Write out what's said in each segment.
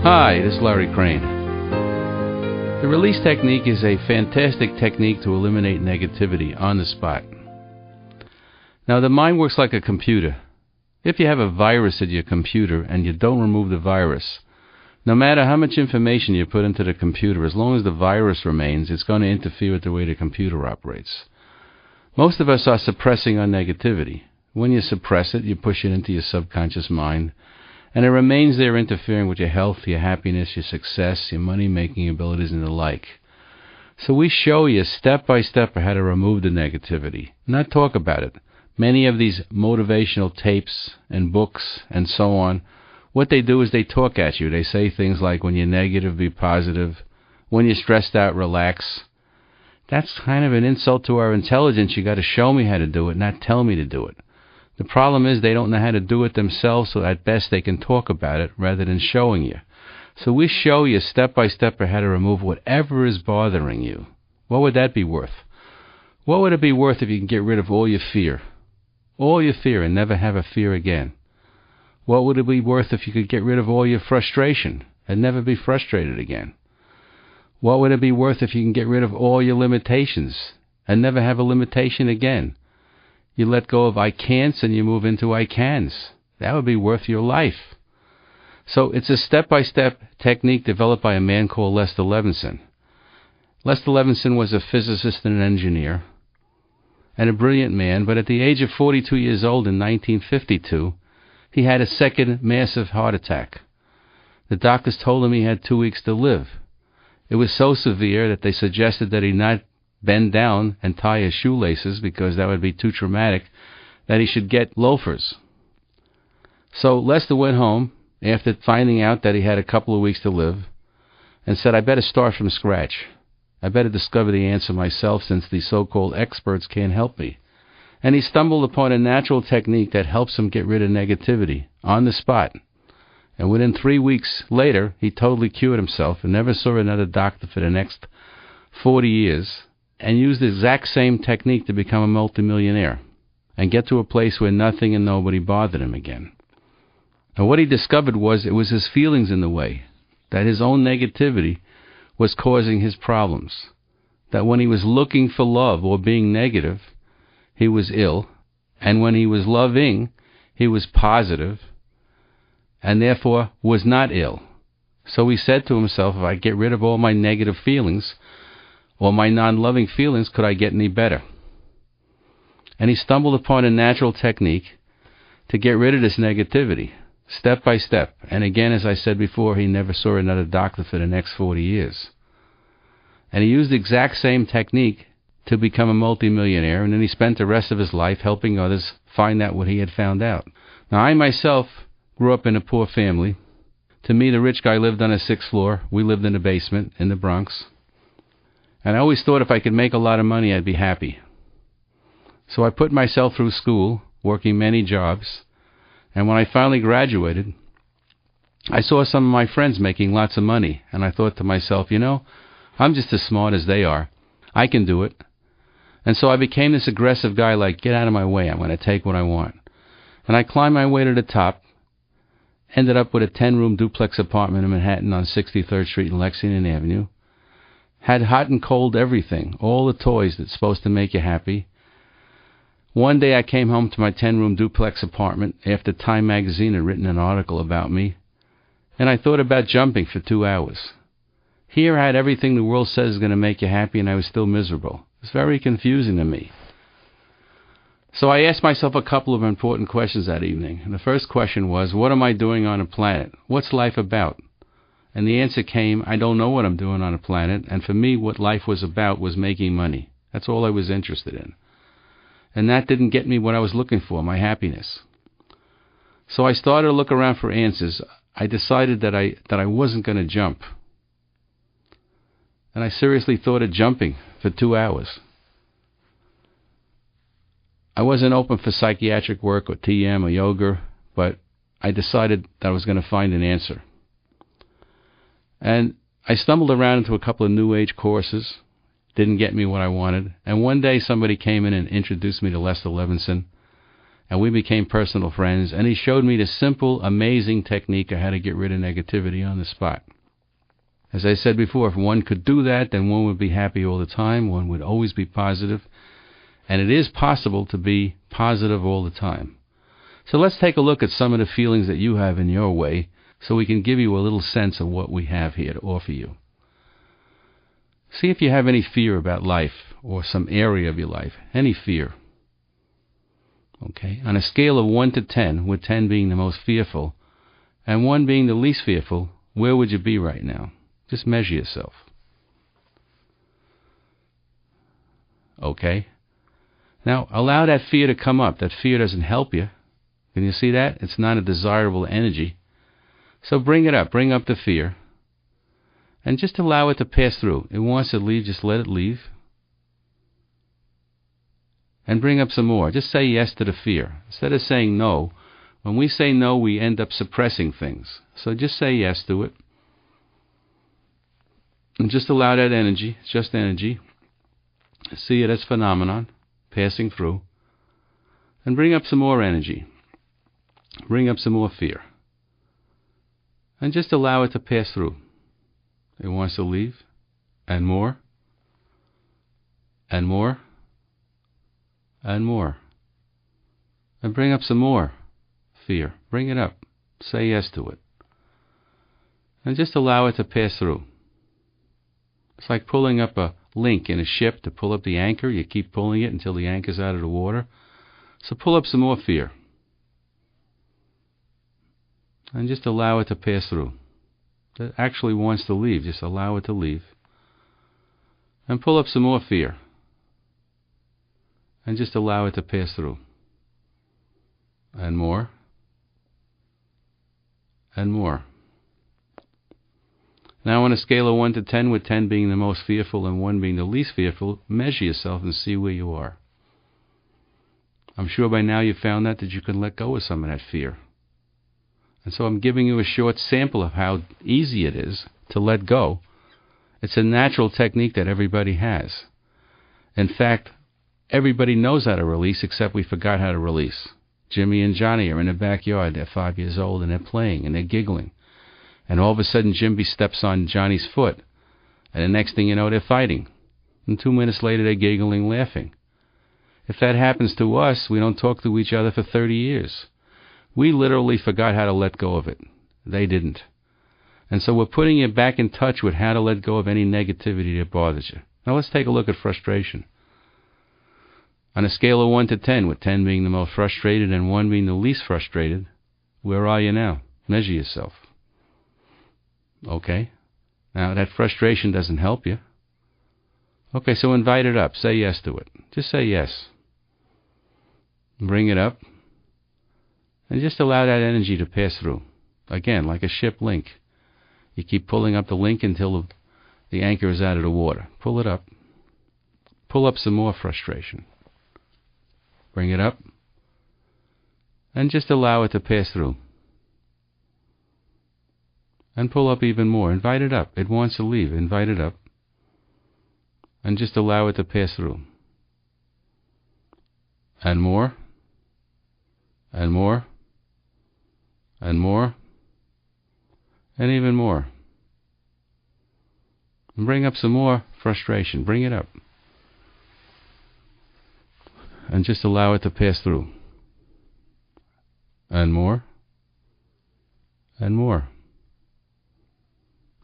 Hi, this is Larry Crane. The release technique is a fantastic technique to eliminate negativity on the spot. Now, the mind works like a computer. If you have a virus at your computer and you don't remove the virus, no matter how much information you put into the computer, as long as the virus remains, it's going to interfere with the way the computer operates. Most of us are suppressing our negativity. When you suppress it, you push it into your subconscious mind, and it remains there interfering with your health, your happiness, your success, your money-making abilities, and the like. So we show you step by step how to remove the negativity, not talk about it. Many of these motivational tapes and books and so on, what they do is they talk at you. They say things like, when you're negative, be positive. When you're stressed out, relax. That's kind of an insult to our intelligence. You got to show me how to do it, not tell me to do it. The problem is they don't know how to do it themselves, so at best they can talk about it rather than showing you. So we show you step by step how to remove whatever is bothering you. What would that be worth? What would it be worth if you can get rid of all your fear? All your fear and never have a fear again. What would it be worth if you could get rid of all your frustration and never be frustrated again? What would it be worth if you can get rid of all your limitations and never have a limitation again? You let go of I can'ts and you move into I cans. That would be worth your life. So it's a step-by-step technique developed by a man called Lester Levinson. Lester Levinson was a physicist and an engineer and a brilliant man, but at the age of 42 years old in 1952, he had a second massive heart attack. The doctors told him he had 2 weeks to live. It was so severe that they suggested that he not bend down and tie his shoelaces because that would be too traumatic, that he should get loafers. So Lester went home after finding out that he had a couple of weeks to live and said, I better start from scratch. I better discover the answer myself since the so-called experts can't help me. And he stumbled upon a natural technique that helps him get rid of negativity on the spot. And within 3 weeks later, he totally cured himself and never saw another doctor for the next 40 years and used the exact same technique to become a multimillionaire and get to a place where nothing and nobody bothered him again. And what he discovered was it was his feelings in the way, that his own negativity was causing his problems, that when he was looking for love or being negative, he was ill, and when he was loving, he was positive, and therefore was not ill. So he said to himself, if I get rid of all my negative feelings, or my non-loving feelings, could I get any better? And he stumbled upon a natural technique to get rid of this negativity, step by step. And again, as I said before, he never saw another doctor for the next 40 years. And he used the exact same technique to become a multimillionaire, and then he spent the rest of his life helping others find out what he had found out. Now, I myself grew up in a poor family. To me, the rich guy lived on a 6th floor. We lived in a basement in the Bronx. And I always thought if I could make a lot of money, I'd be happy. So I put myself through school, working many jobs. And when I finally graduated, I saw some of my friends making lots of money. And I thought to myself, I'm just as smart as they are. I can do it. And so I became this aggressive guy, like, get out of my way. I'm going to take what I want. And I climbed my way to the top. Ended up with a 10-room duplex apartment in Manhattan on 63rd Street and Lexington Avenue. Had hot and cold everything, all the toys that's supposed to make you happy. One day I came home to my 10-room duplex apartment after Time magazine had written an article about me, and I thought about jumping for 2 hours. Here I had everything the world says is going to make you happy, and I was still miserable. It was very confusing to me. So I asked myself a couple of important questions that evening. And the first question was, what am I doing on a planet? What's life about? And the answer came, I don't know what I'm doing on a planet, and for me what life was about was making money. That's all I was interested in. And that didn't get me what I was looking for, my happiness. So I started to look around for answers. I decided that I wasn't going to jump. And I seriously thought of jumping for 2 hours. I wasn't open for psychiatric work or TM or yoga, but I decided that I was going to find an answer. And I stumbled around into a couple of New Age courses. Didn't get me what I wanted. And one day somebody came in and introduced me to Lester Levinson. and we became personal friends, and he showed me the simple, amazing technique of how to get rid of negativity on the spot. As I said before, if one could do that, then one would be happy all the time. One would always be positive. And it is possible to be positive all the time. So let's take a look at some of the feelings that you have in your way so we can give you a little sense of what we have here to offer you. See if you have any fear about life or some area of your life. Any fear. Okay. On a scale of 1 to 10, with 10 being the most fearful and 1 being the least fearful, where would you be right now? Just measure yourself. Okay. Now, allow that fear to come up. That fear doesn't help you. Can you see that? It's not a desirable energy. So bring it up. Bring up the fear. And just allow it to pass through. It wants to leave. Just let it leave. And bring up some more. Just say yes to the fear. Instead of saying no, when we say no, we end up suppressing things. So just say yes to it. And just allow that energy. It's just energy. See it as phenomenon. Passing through, and bring up some more energy. Bring up some more fear. And just allow it to pass through. It wants to leave, and more, and more, and more. And bring up some more fear. Bring it up. Say yes to it. And just allow it to pass through. It's like pulling up a link in a ship to pull up the anchor. You keep pulling it until the anchor's out of the water. So pull up some more fear. And just allow it to pass through. It actually wants to leave. Just allow it to leave. And pull up some more fear. And just allow it to pass through. And more. And more. Now on a scale of 1 to 10, with 10 being the most fearful and 1 being the least fearful, measure yourself and see where you are. I'm sure by now you've found that you can let go of some of that fear. And so I'm giving you a short sample of how easy it is to let go. It's a natural technique that everybody has. In fact, everybody knows how to release except we forgot how to release. Jimmy and Johnny are in the backyard. They're 5 years old and they're playing and they're giggling. And all of a sudden, Jimmy steps on Johnny's foot. And the next thing you know, they're fighting. And 2 minutes later, they're giggling, laughing. If that happens to us, we don't talk to each other for 30 years. We literally forgot how to let go of it. They didn't. And so we're putting you back in touch with how to let go of any negativity that bothers you. Now let's take a look at frustration. On a scale of 1 to 10, with 10 being the most frustrated and 1 being the least frustrated, where are you now? Measure yourself. Okay. Now that frustration doesn't help you. Okay, so invite it up. Say yes to it. Just say yes. Bring it up. And just allow that energy to pass through. Again, like a ship link. You keep pulling up the link until the anchor is out of the water. Pull it up. Pull up some more frustration. Bring it up. And just allow it to pass through. And pull up even more. Invite it up. It wants to leave. Invite it up. And just allow it to pass through. And more. And more. And more. And even more. And bring up some more frustration. Bring it up. And just allow it to pass through. And more. And more.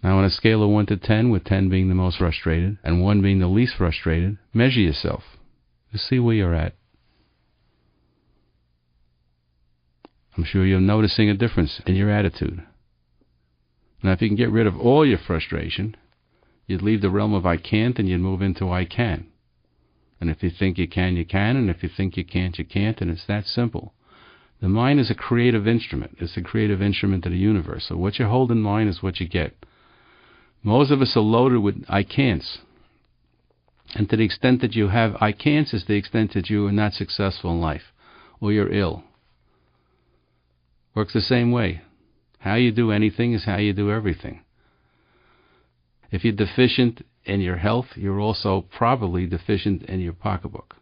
Now on a scale of 1 to 10, with 10 being the most frustrated and 1 being the least frustrated, measure yourself. Just see where you're at. I'm sure you're noticing a difference in your attitude. Now if you can get rid of all your frustration, you'd leave the realm of I can't and you'd move into I can. And if you think you can, you can. And if you think you can't, you can't. And it's that simple. The mind is a creative instrument. It's the creative instrument of the universe. So what you hold in mind is what you get. Most of us are loaded with I can'ts. And to the extent that you have I can'ts is the extent that you are not successful in life. Or you're ill. Works the same way. How you do anything is how you do everything. If you're deficient in your health, you're also probably deficient in your pocketbook.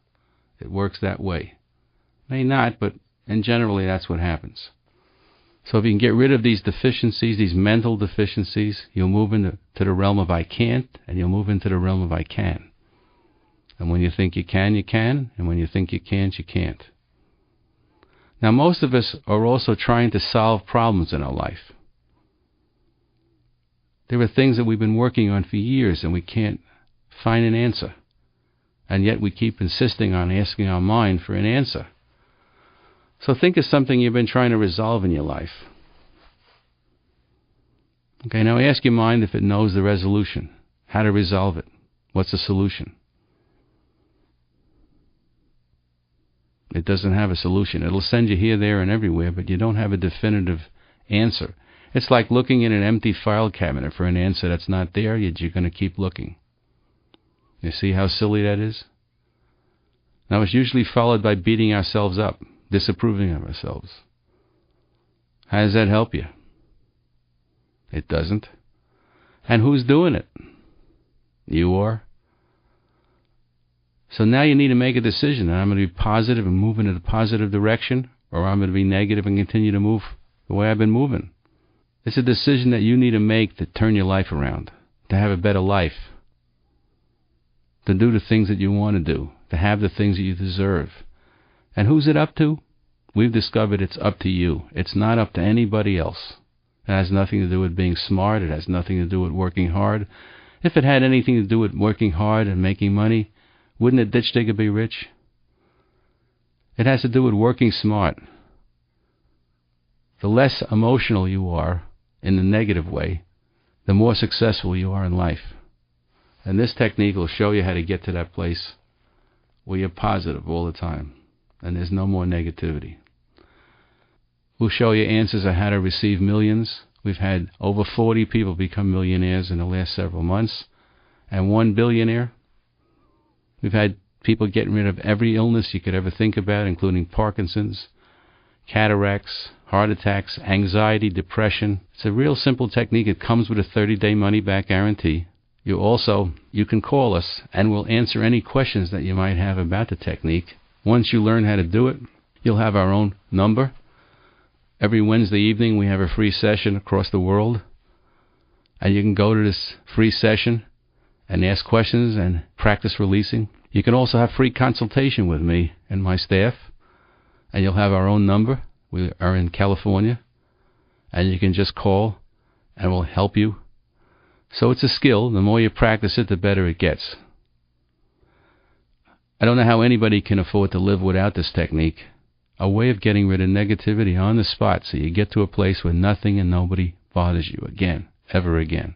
It works that way. May not, but And generally that's what happens. So if you can get rid of these deficiencies, these mental deficiencies, you'll move into the realm of I can't, and you'll move into the realm of I can. And when you think you can, you can. And when you think you can't, you can't. Now, most of us are also trying to solve problems in our life. There are things that we've been working on for years and we can't find an answer. And yet we keep insisting on asking our mind for an answer. So think of something you've been trying to resolve in your life. Okay, now ask your mind if it knows the resolution, how to resolve it. What's the solution? It doesn't have a solution. It'll send you here, there, and everywhere, but you don't have a definitive answer. It's like looking in an empty file cabinet for an answer that's not there, yet you're going to keep looking. You see how silly that is? Now, it's usually followed by beating ourselves up, disapproving of ourselves. How does that help you? It doesn't. And who's doing it? You are. So now you need to make a decision. I'm going to be positive and move into the positive direction, or I'm going to be negative and continue to move the way I've been moving. It's a decision that you need to make to turn your life around, to have a better life, to do the things that you want to do, to have the things that you deserve. And who's it up to? We've discovered it's up to you. It's not up to anybody else. It has nothing to do with being smart. It has nothing to do with working hard. If it had anything to do with working hard and making money, wouldn't a ditch digger be rich? It has to do with working smart. The less emotional you are in the negative way, the more successful you are in life. And this technique will show you how to get to that place where you're positive all the time and there's no more negativity. We'll show you answers on how to receive millions. We've had over 40 people become millionaires in the last several months, and 1 billionaire. We've had people getting rid of every illness you could ever think about, including Parkinson's, cataracts, heart attacks, anxiety, depression. It's a real simple technique. It comes with a 30-day money-back guarantee. You can call us, and we'll answer any questions that you might have about the technique. Once you learn how to do it, you'll have our own number. Every Wednesday evening, we have a free session across the world, and you can go to this free session and ask questions and practice releasing. You can also have free consultation with me and my staff, and you'll have our own number. We are in California, and you can just call, and we'll help you. So it's a skill. The more you practice it, the better it gets. I don't know how anybody can afford to live without this technique. A way of getting rid of negativity on the spot so you get to a place where nothing and nobody bothers you again, ever again.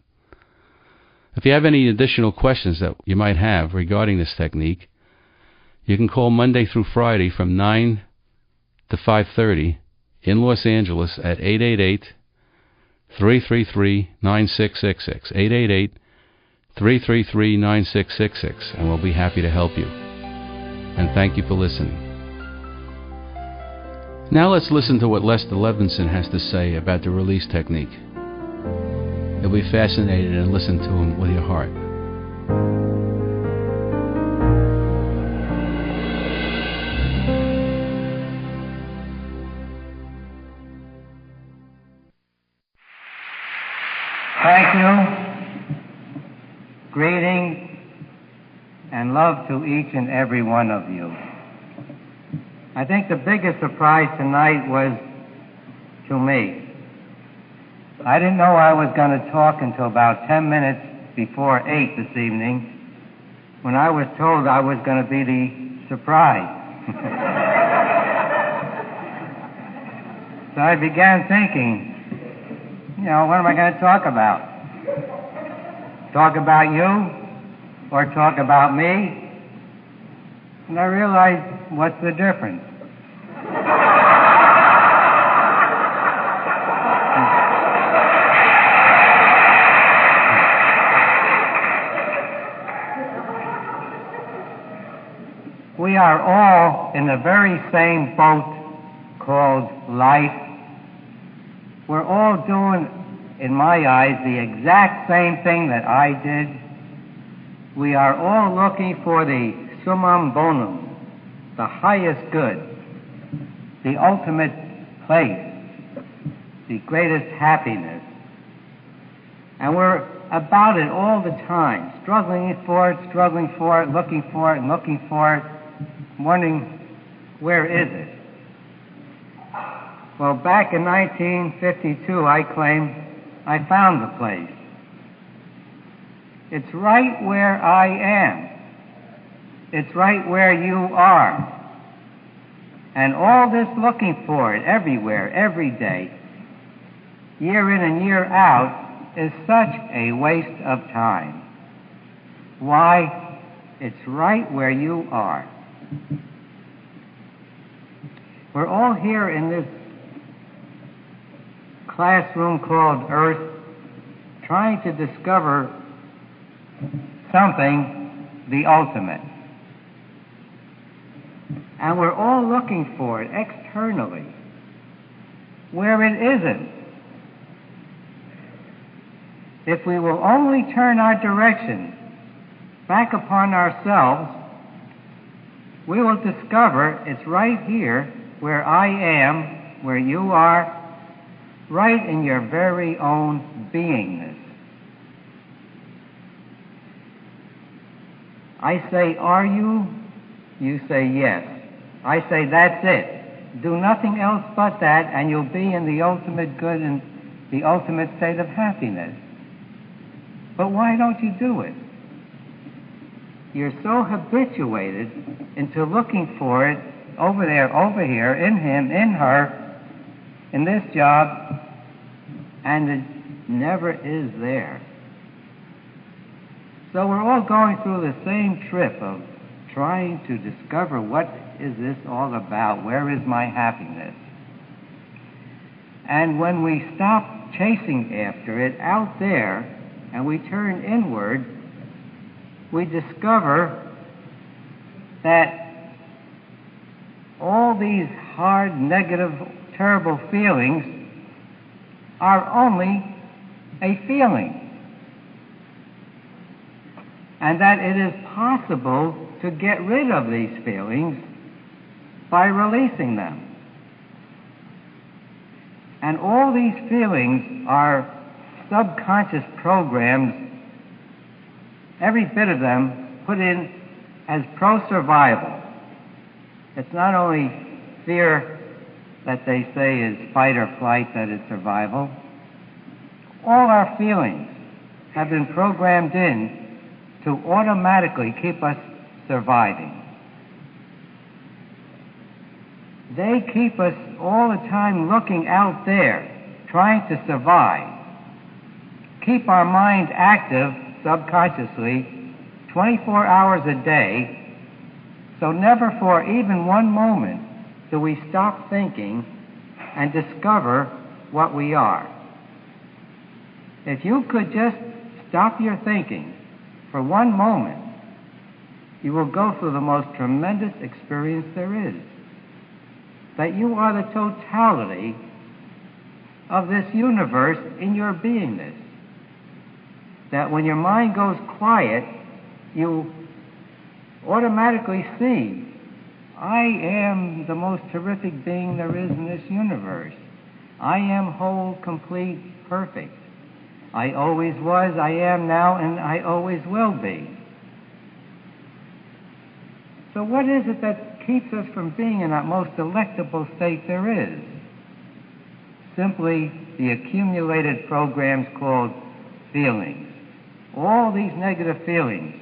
If you have any additional questions that you might have regarding this technique, you can call Monday through Friday from 9 to 5:30 in Los Angeles at 888-333-9666, 888-333-9666, and we'll be happy to help you. And thank you for listening. Now let's listen to what Lester Levinson has to say about the release technique. You'll be fascinated and listen to him with your heart. Thank you. Greetings and love to each and every one of you. I think the biggest surprise tonight was to me. I didn't know I was going to talk until about 10 minutes before 8 this evening when I was told I was going to be the surprise. So I began thinking, what am I going to talk about? Talk about you or talk about me? And I realized, what's the difference? We are all in the very same boat called life. We're all doing, in my eyes, the exact same thing that I did. We are all looking for the summum bonum, the highest good. the ultimate place, the greatest happiness. And we're about it all the time, struggling for it, looking for it, wondering, where is it? Well, back in 1952, I claim I found the place. It's right where I am. It's right where you are. And all this looking for it everywhere, every day, year in and year out, is such a waste of time. Why? It's right where you are. We're all here in this classroom called Earth, trying to discover something, the ultimate. And we're all looking for it externally, where it isn't. If we will only turn our direction back upon ourselves, we will discover it's right here where I am, where you are, right in your very own beingness. I say, are you? You say, yes. I say, that's it. Do nothing else but that, and you'll be in the ultimate good and the ultimate state of happiness. But why don't you do it? You're so habituated into looking for it over there, over here, in him, in her, in this job, and it never is there. So we're all going through the same trip of trying to discover what is this all about? Where is my happiness? And when we stop chasing after it out there and we turn inward, we discover that all these hard, negative, terrible feelings are only a feeling. And that it is possible to get rid of these feelings by releasing them. And all these feelings are subconscious programs, every bit of them put in as pro-survival. It's not only fear that they say is fight or flight, that is survival. All our feelings have been programmed in to automatically keep us surviving. They keep us all the time looking out there, trying to survive. Keep our mind active subconsciously 24 hours a day, so never for even one moment do we stop thinking and discover what we are. If you could just stop your thinking for one moment, you will go through the most tremendous experience there is. That you are the totality of this universe in your beingness. That when your mind goes quiet, you automatically see, I am the most terrific being there is in this universe. I am whole, complete, perfect. I always was, I am now, and I always will be. So what is it that keeps us from being in that most delectable state there is? Simply the accumulated programs called feelings. All these negative feelings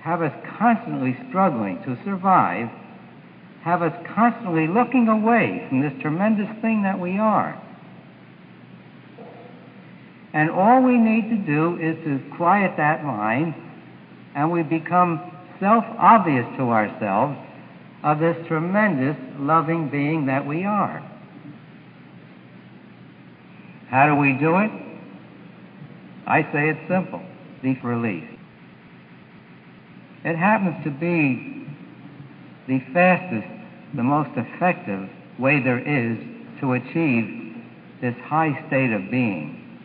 have us constantly struggling to survive, have us constantly looking away from this tremendous thing that we are. And all we need to do is to quiet that mind, and we become self-obvious to ourselves of this tremendous loving being that we are. How do we do it? I say it's simple, deep release. It happens to be the fastest, the most effective way there is to achieve this high state of being,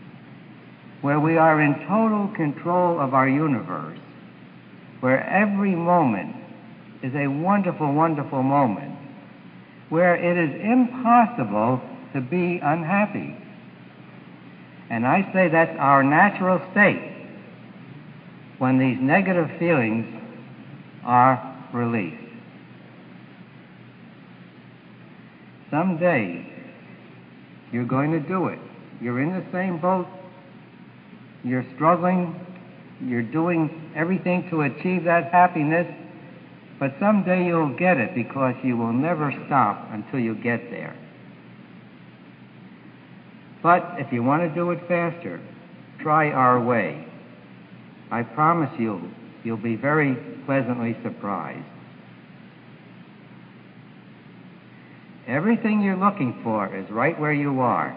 where we are in total control of our universe, where every moment is a wonderful, wonderful moment, where it is impossible to be unhappy. And I say that's our natural state when these negative feelings are released. Someday, you're going to do it. You're in the same boat. You're struggling. You're doing everything to achieve that happiness. But someday you'll get it, because you will never stop until you get there. But if you want to do it faster, try our way. I promise you'll be very pleasantly surprised. Everything you're looking for is right where you are.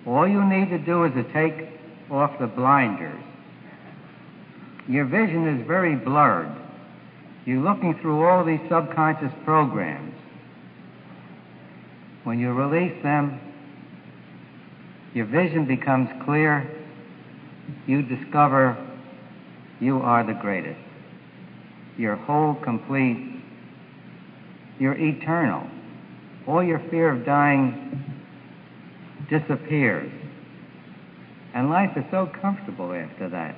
All you need to do is to take off the blinders. Your vision is very blurred. You're looking through all these subconscious programs. When you release them, your vision becomes clear. You discover you are the greatest. You're whole, complete. You're eternal. All your fear of dying disappears. And life is so comfortable after that.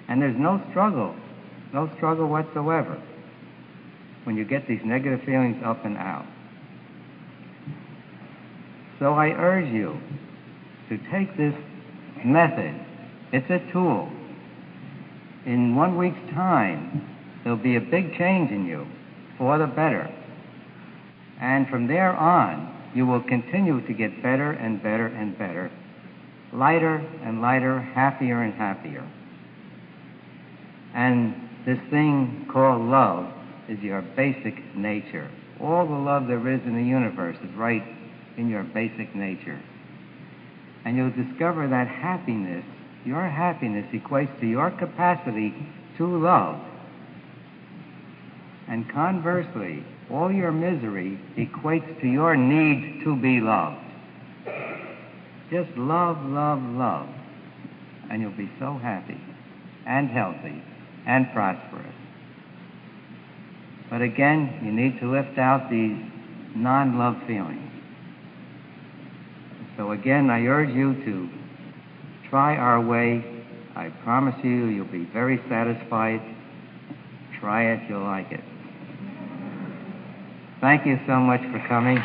And there's no struggle whatsoever when you get these negative feelings up and out. So I urge you to take this method. It's a tool. In 1 week's time, there'll be a big change in you for the better. And from there on, you will continue to get better and better and better, lighter and lighter, happier and happier. And this thing called love is your basic nature. All the love there is in the universe is right in your basic nature. And you'll discover that happiness, your happiness, equates to your capacity to love. And conversely, all your misery equates to your need to be loved. Just love, love, love. And you'll be so happy and healthy and prosperous. But again, you need to lift out these non-love feelings. So again, I urge you to try our way. I promise you'll be very satisfied. Try it, you'll like it. Thank you so much for coming.